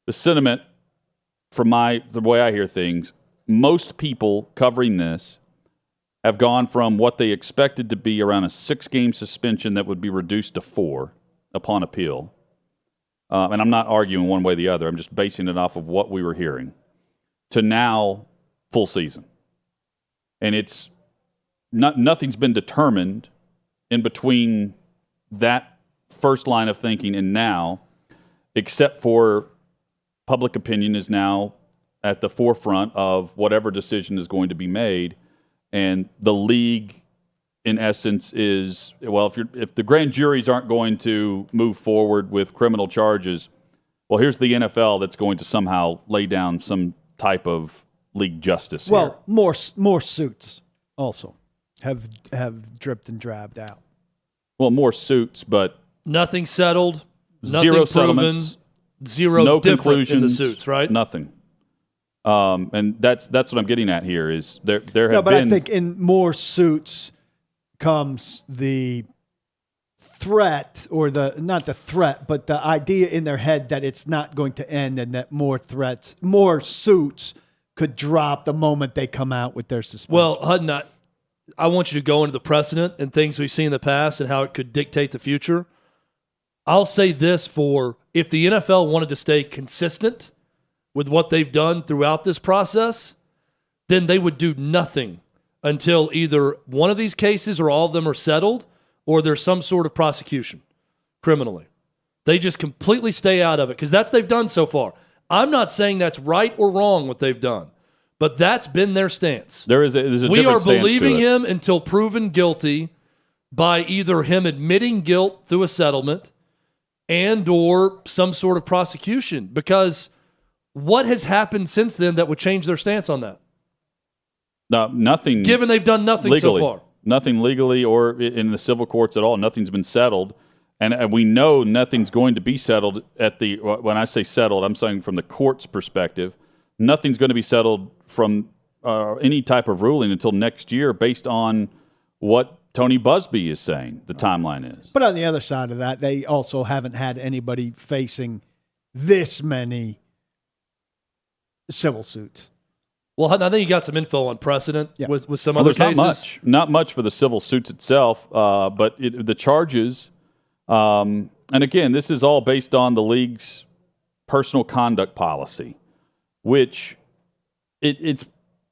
the sentiment from the way I hear things, most people covering this have gone from what they expected to be around a 6-game suspension that would be reduced to 4 upon appeal. And I'm not arguing one way or the other. I'm just basing it off of what we were hearing, to now full season. And it's nothing's been determined in between that first line of thinking and now, except for public opinion is now at the forefront of whatever decision is going to be made. And the league, in essence, is, well, if the grand juries aren't going to move forward with criminal charges, well, here's the NFL that's going to somehow lay down some type of league justice Well, here. more suits also have dripped and drabbed out. Well, more suits, but nothing settled, nothing zero proven, settlements, zero no different conclusions in the suits, right? Nothing. And that's what I'm getting at here is there have been. No, but I think in more suits comes the threat, or not the threat, but the idea in their head that it's not going to end, and that more suits could drop the moment they come out with their suspension. Well, Hutton, I want you to go into the precedent and things we've seen in the past and how it could dictate the future. I'll say this if the NFL wanted to stay consistent with what they've done throughout this process, then they would do nothing until either one of these cases or all of them are settled or there's some sort of prosecution criminally. They just completely stay out of it because that's what they've done so far. I'm not saying that's right or wrong what they've done, but that's been their stance. There's a we are different stance believing to it. him until proven guilty by either him admitting guilt through a settlement and or some sort of prosecution, because what has happened since then that would change their stance on that? No, nothing. Given they've done nothing legally, so far. Nothing legally or in the civil courts at all. Nothing's been settled. And we know nothing's going to be settled when I say settled, I'm saying from the court's perspective, nothing's going to be settled from any type of ruling until next year based on what Tony Busby is saying the timeline is. But on the other side of that, they also haven't had anybody facing this many civil suits. Well, I think you got some info on precedent with some other there's cases. Not much for the civil suits itself, but the charges, and again, this is all based on the league's personal conduct policy, which it's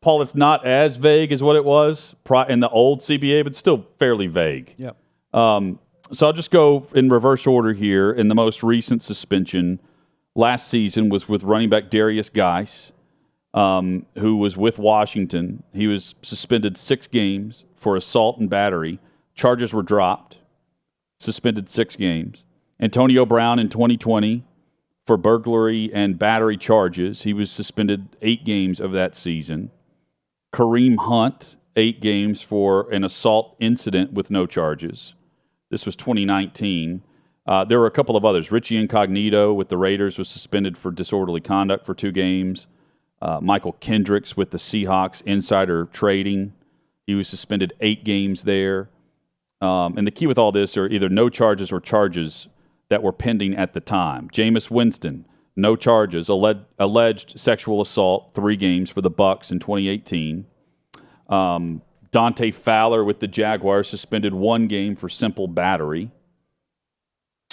Paul, it's not as vague as what it was in the old CBA, but still fairly vague. Yeah. So I'll just go in reverse order here. In the most recent suspension last season was with running back Darius Geis, who was with Washington. He was suspended 6 games for assault and battery. Charges were dropped, suspended 6 games. Antonio Brown in 2020 for burglary and battery charges. He was suspended 8 games of that season. Kareem Hunt, 8 games for an assault incident with no charges. This was 2019. There were a couple of others. Richie Incognito with the Raiders was suspended for disorderly conduct for 2 games. Michael Kendricks with the Seahawks, insider trading. He was suspended 8 games there. And the key with all this are either no charges or charges that were pending at the time. Jameis Winston, no charges. Alleged sexual assault, 3 games for the Bucs in 2018. Dante Fowler with the Jaguars, suspended 1 game for simple battery.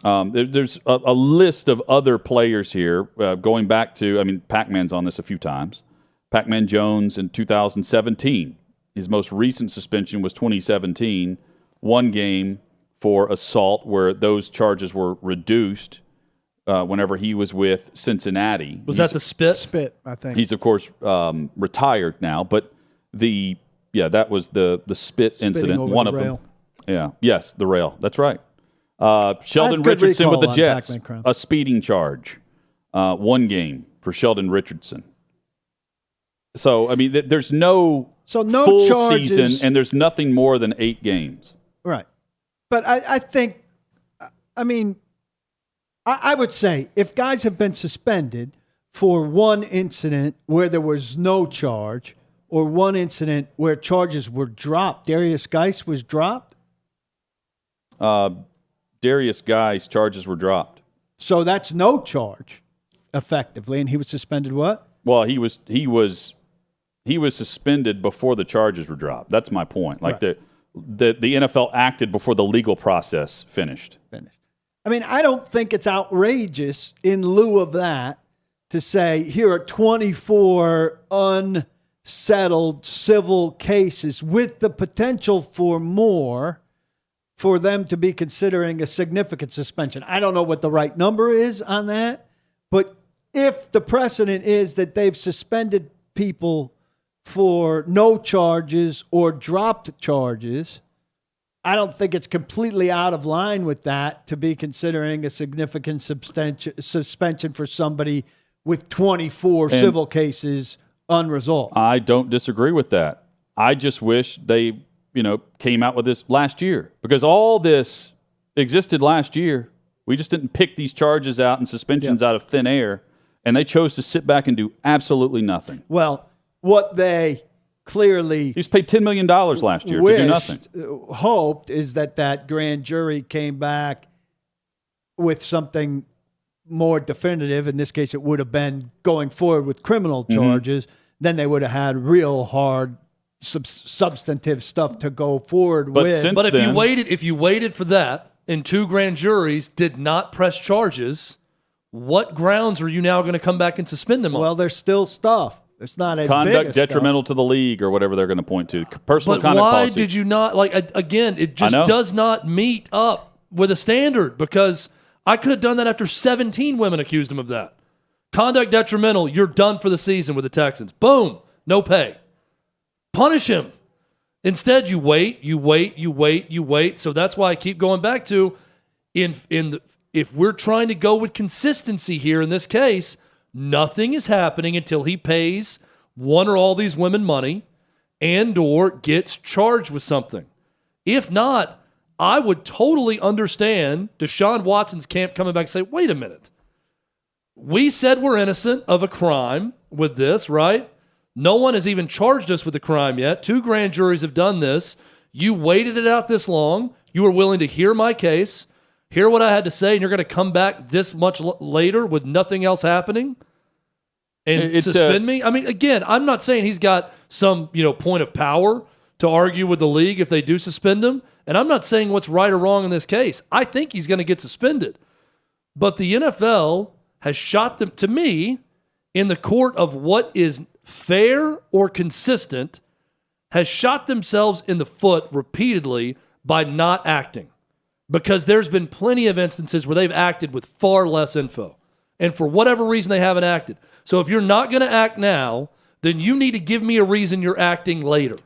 There's a list of other players here going back to, Pac-Man's on this a few times. Pac-Man Jones in 2017. His most recent suspension was 2017, 1 game for assault where those charges were reduced whenever he was with Cincinnati. Was that the spit? Spit, I think. He's, of course, retired now, but that was the spit Spitting incident, over one the of rail. them. Yeah, yes, the rail. That's right. Sheldon good Richardson with the recall on Jets, Pac-Man Crown. a speeding charge, 1 game for Sheldon Richardson. So, there's no full charges, season, and there's nothing more than 8 games. Right. But I think, I would say if guys have been suspended for 1 incident where there was no charge, or 1 incident where charges were dropped, Darius Geis was dropped? Darius Geis' charges were dropped. So that's no charge. effectively, and he was suspended what? Well, he was suspended before the charges were dropped. That's my point. Like Right. the NFL acted before the legal process finished. I mean, I don't think it's outrageous in lieu of that to say here are 24 unsettled civil cases with the potential for more for them to be considering a significant suspension. I don't know what the right number is on that, but if the precedent is that they've suspended people for no charges or dropped charges, I don't think it's completely out of line with that to be considering a significant suspension for somebody with 24 civil cases unresolved. I don't disagree with that. I just wish they, came out with this last year, because all this existed last year. We just didn't pick these charges out and suspensions out of thin air, and they chose to sit back and do absolutely nothing. Well, what they clearly He was paid $10 million last year to do nothing. Hoped is that grand jury came back with something more definitive. In this case, it would have been going forward with criminal charges. Then they would have had real hard substantive stuff to go forward with. But if you waited for that and 2 grand juries did not press charges, what grounds are you now going to come back and suspend them on? Well, there's still stuff. It's not as Conduct big as detrimental to the league or whatever they're going to point to. Personal but conduct why policy. did you not, again, it just does not meet up with a standard, because I could have done that after 17 women accused him of that. Conduct detrimental, you're done for the season with the Texans. Boom, no pay. Punish him. Instead, you wait. So that's why I keep going back to, if we're trying to go with consistency here in this case, nothing is happening until he pays one or all these women money and or gets charged with something. If not, I would totally understand Deshaun Watson's camp coming back and say, wait a minute. We said we're innocent of a crime with this, right? No one has even charged us with a crime yet. 2 grand juries have done this. You waited it out this long. You were willing to hear my case, hear what I had to say, and you're going to come back this much later with nothing else happening and suspend me? I mean, again, I'm not saying he's got some point of power to argue with the league if they do suspend him, and I'm not saying what's right or wrong in this case. I think he's going to get suspended. But the NFL has shot them, to me, in the court of what is fair or consistent, has shot themselves in the foot repeatedly by not acting. Because there's been plenty of instances where they've acted with far less info. And for whatever reason, they haven't acted. So if you're not going to act now, then you need to give me a reason you're acting later.